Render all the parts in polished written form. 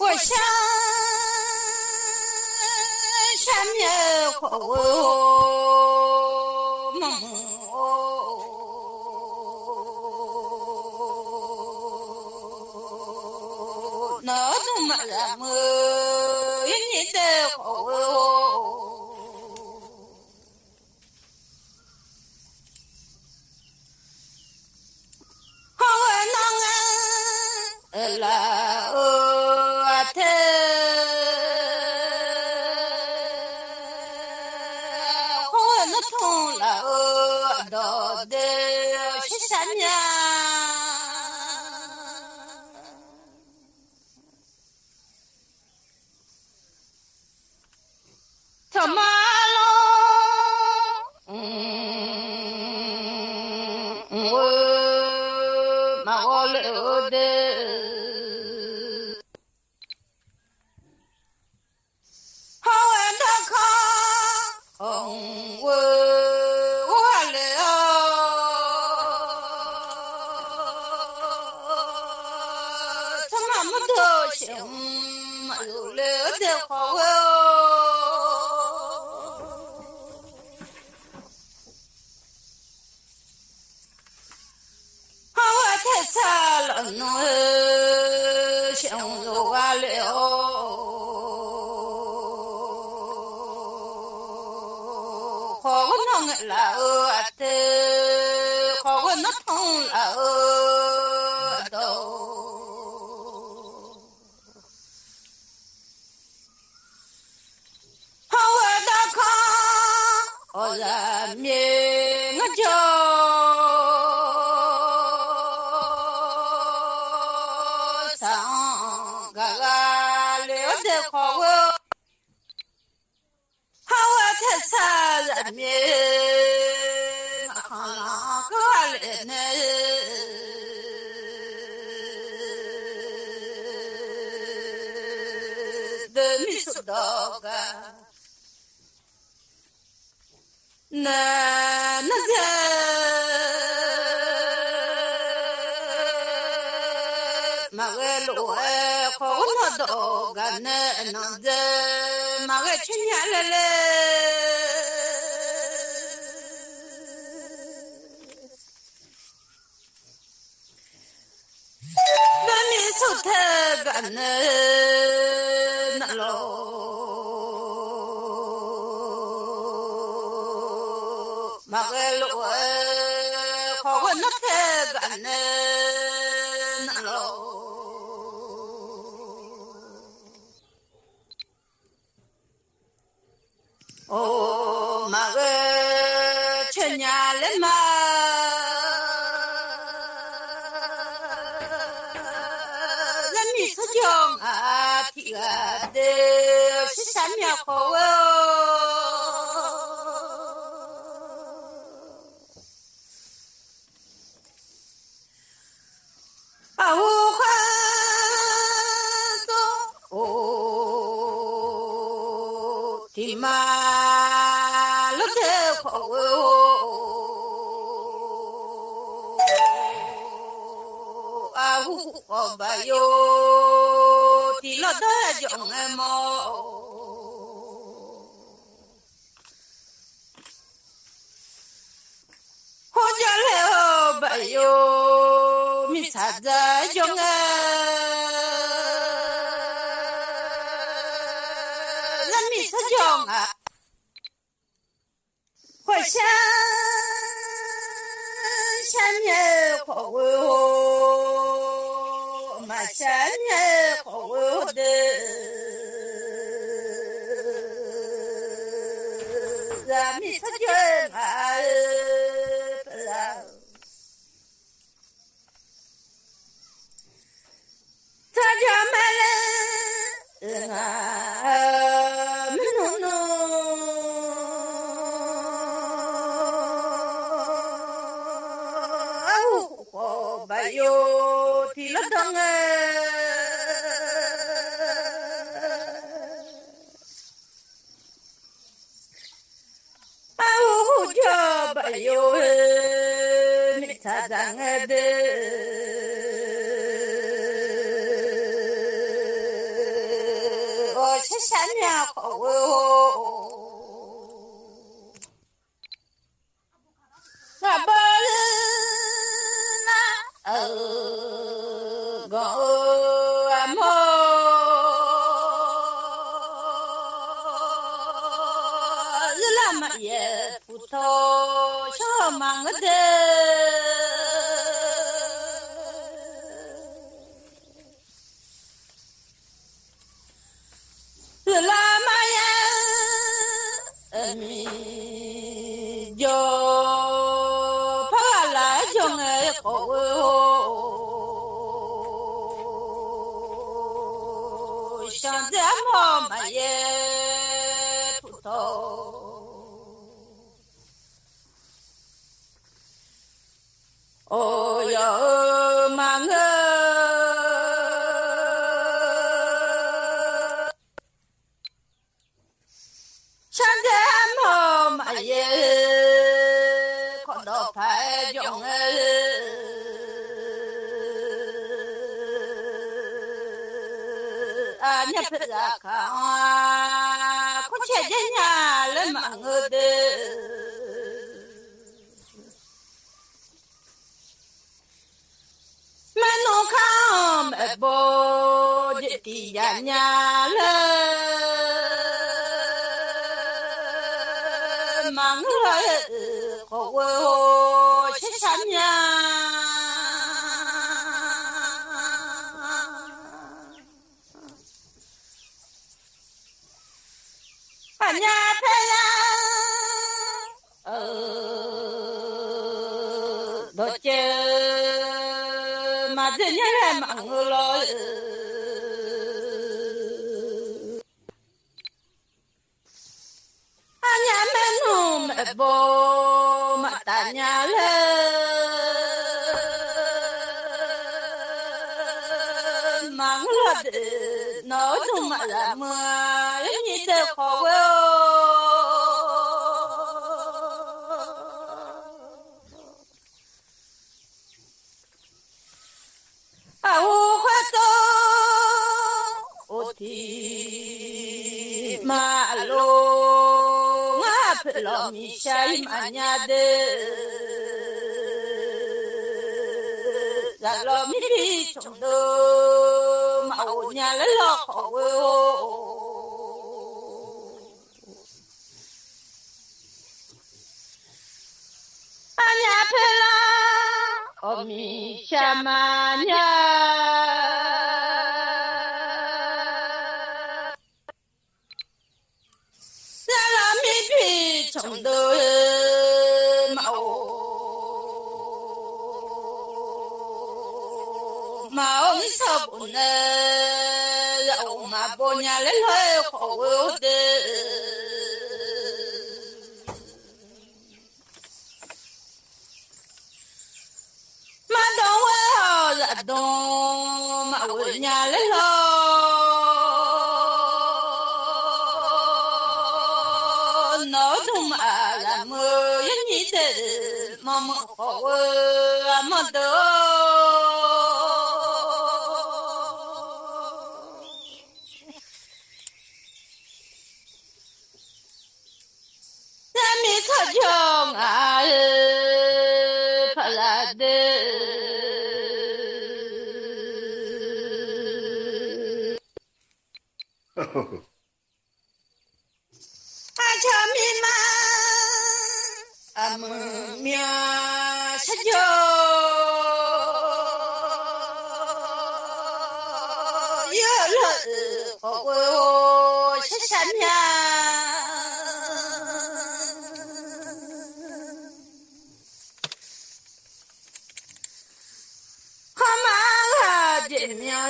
我想下面我那都没人么？你的他妈喽，我妈我留的，好玩的看，我留，他妈没多想，没有留的好哦。擦了弄香肉啊了，好我弄了的，好我弄通了都，好我的看，我人民我就。人民好那个人呢？人民说到个，那个，马个路哎，好那到个那人，马个去年来嘞。手头个那喽，马个路好个那头个那喽，哦，马个去年来嘛。讲啊，听啊的是啥面好哦？啊，我还都哦，的妈了的好哦，啊，我吧哟。地老大讲哎么，我家了吧哟，米啥子讲哎，那米啥讲啊？我想下面好哦，马下面好的。米他就买不了，他家买了啊，没弄弄，我把油提了灯哎。哎呦，你咋长的？谢谢你好哦。我不是那个么，日那么也不头小忙的。就怕来就爱好想怎么嘛也不透哦哟忙想怎么嘛也看到排中啊，你不要看啊，可切人家来忙的，没弄看没包的地呀呀了，忙了好我谢谢你。俺家陪呀，多久嘛这年来忙了，俺家没弄没包嘛大年了，忙了的闹钟嘛了么。你的好哦，啊，我会走，我的马路，我陪老米下一马年的，让老米比冲的马我年来老好哦。阿弥下玛尼，让阿弥比冲的毛草不能让我妈婆娘来来好的。东马问nhà lấy lo nó thùng mà là mưa như thế mà khổ mà đỡ ra mi khóc chồng à phải là đỡ cha mi ma mia sa jo yo lo ko sa san ya kama ha de mia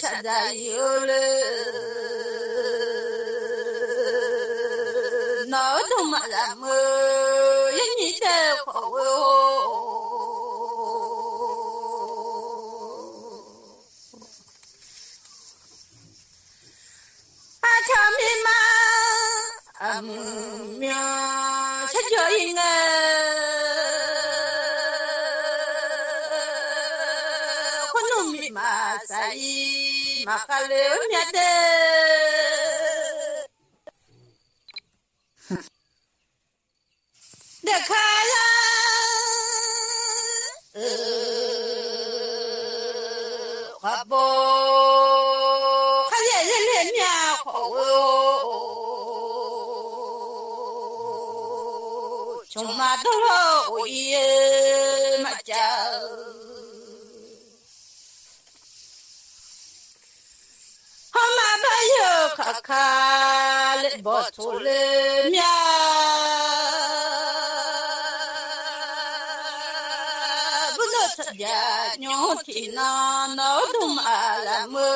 sa da yo le nó không mà làm mơ giống như thế khổ à cha mi ma mia sẽ chơi nghe con nôm mi mà sai mà Makaleunyade Dekaya Wabo Kayelenya Chumadoro Uye Majal Hama Bayo Kakal Botule Mia Buzotaja Nyotina No Dum Alamu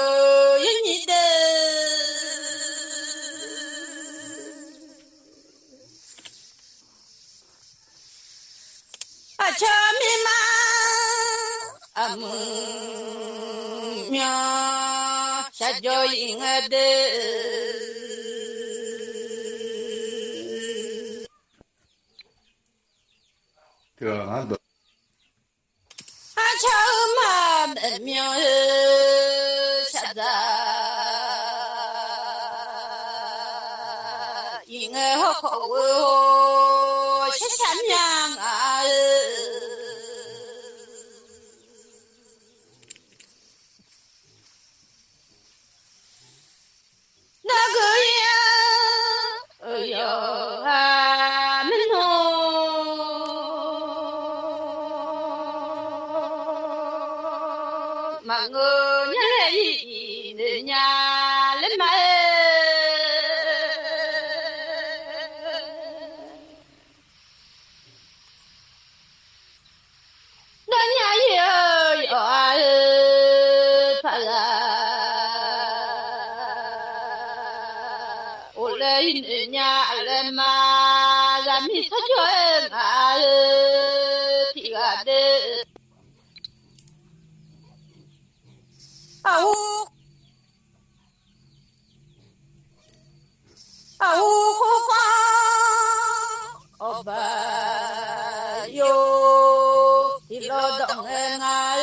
Yinide Achamima Amumya Shajoyingade Achama Myo Shada Yinga Hoko Shanyang Mà ngơ nhớ gì để nhà lên mẹ đã nhà gì ơi phải là ô lên nhà lên mà làm gì thôi cho em thì là để Au khoa Oba yo Ilo dong engal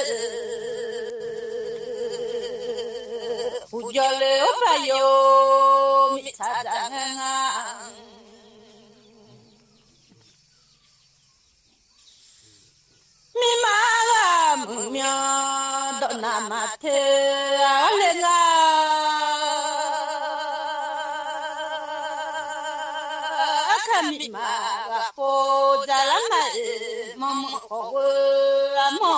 Ujale oba yo Misadang engal Mimala mumya Dona mate alenga Akamima po jalama Momo amo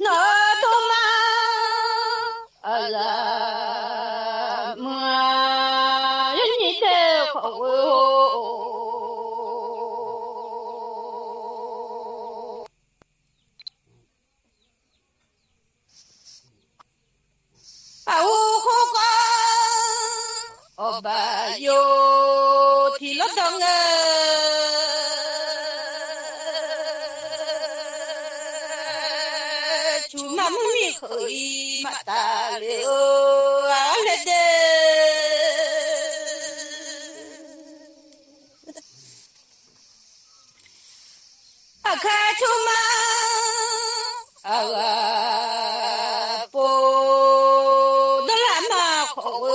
No toma ala Oba yo thì lót đông chú mắm mi khơi mà ta leo lên đê kha chú ma po đó là mà khổ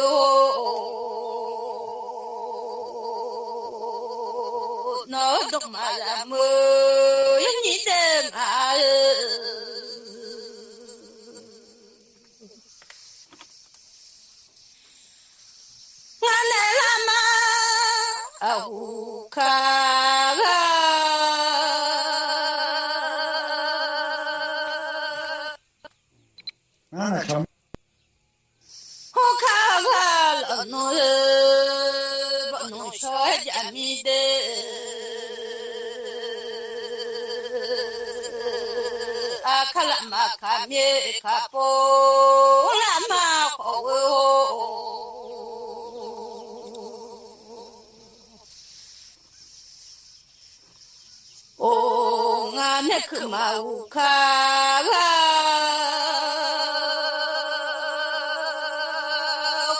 nó đục mà là mưa nhị đêm ngàn này là mà kha hô kha là nó bọn nó soi giảm đi Kalama kame kapo lama ko o ngane kumau kaga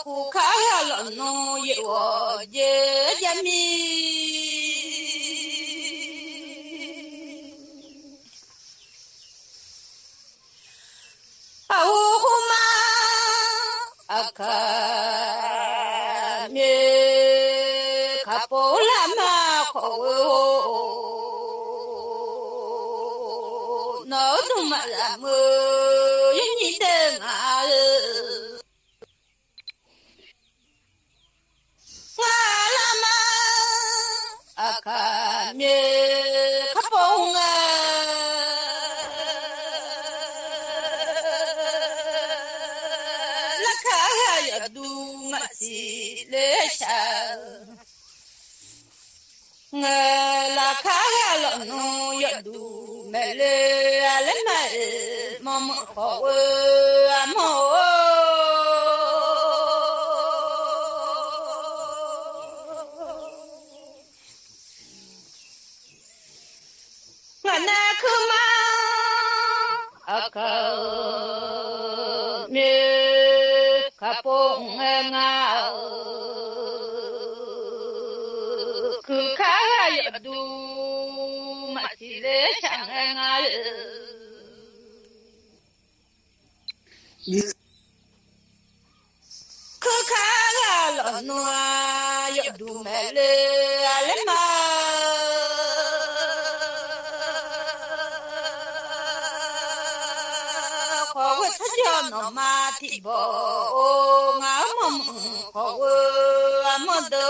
ku kaya lo no ye o je jami 阿弥卡波拉玛可哦，那都嘛拉么你的啊阿卡弥卡波啊。du ma si le sha nga la kha ya lo no ya du me le ale ma mo mo ko mo nga na kuma aka me kapong nga ku kaya du masile chang nga ku kaya lo no ya du mele alema ko wa thajo no ma ti bo nga mom ko wa mo do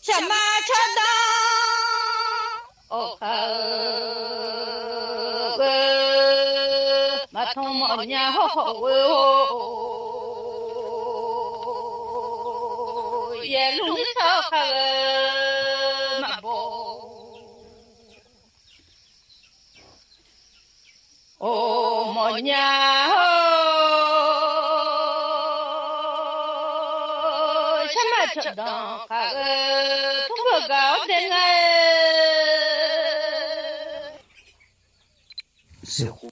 chama chada o ka ma thong mo nya ho ho ye lung sa ka ma bo o mo nya ho chama chada ka thong bo gao de ngai是乎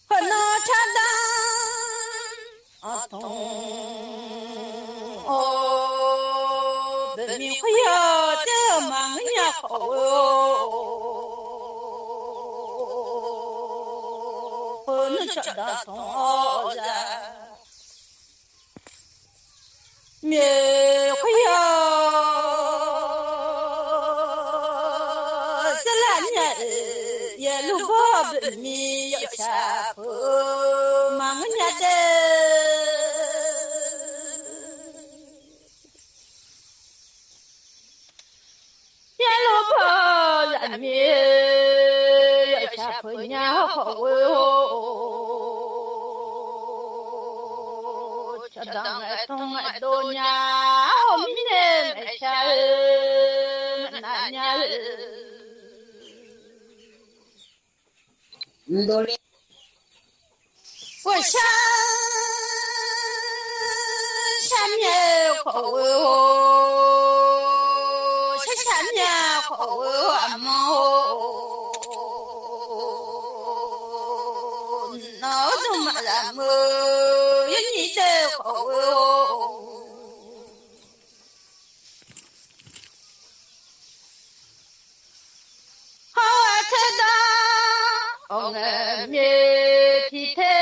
可那查达阿东哦，本命会要的忙呀好哦，可那查达东呀，面会要。ye lu bo mi yo cha po mang nya de ye lu bo ya mi yo cha po nya ho wo cha dang ai tong ai do nya ho mi ne me cha na nya ndole 我想下面口味哦，下面口味啊么哦，那怎么了么？有你的口味哦。好啊，吃的。ông mẹ thì thế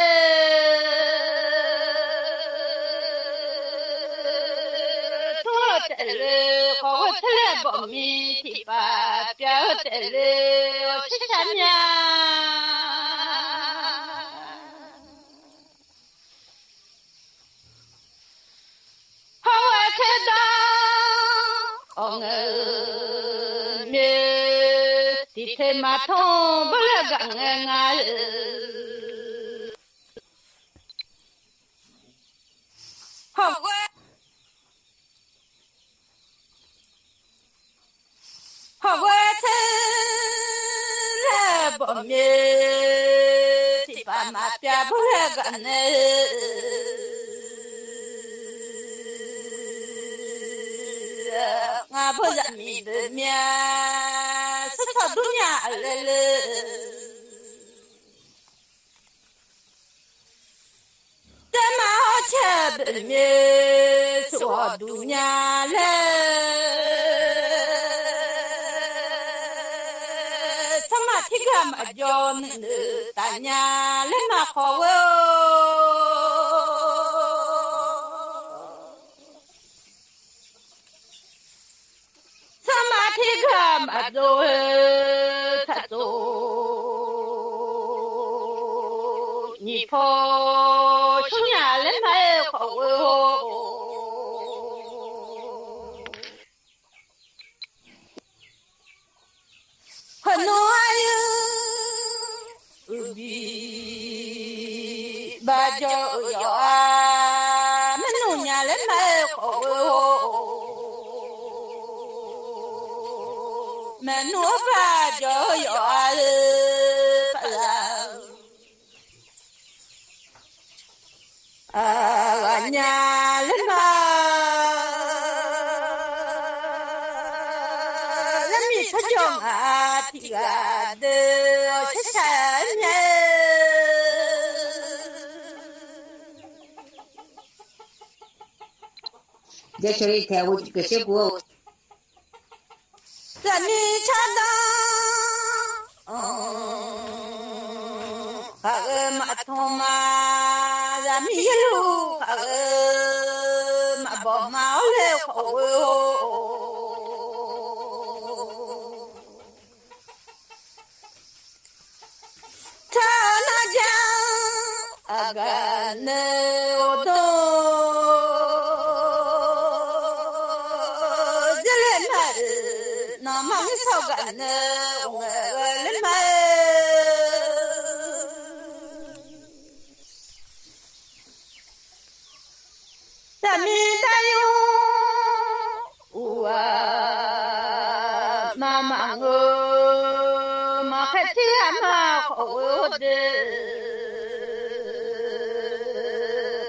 thua chạy lệ khó chạy lệ bỏ mi thì bà béo chạy lệ chết chán nha không ai thế đó ông mẹ thì thế mà thông bơ là gặng ngà học quá thế là bỏ mẹ thì bà mà bia bơ là gặng ngà bơ dạ mì bơ mẹ sức thật đúng nhà lê lê để mà họ chè bơ mẹ sức đúng nhà lê 마존 따냐 레마 코워 사마티가 마조 타조 니포 슈냐 레마 코워 Hanoayu ubi bajo yo menunya le ko menu bajo yo aganya le 사정 아티가 더 세상에这是开我这个结果。咱们查到，马桶嘛，咱们一路马宝马来口。Agane odo jelemar namang sogane ungelemar tami tayo uwa mamang makati ama ode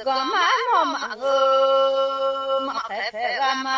Gama mama go ma pepe gama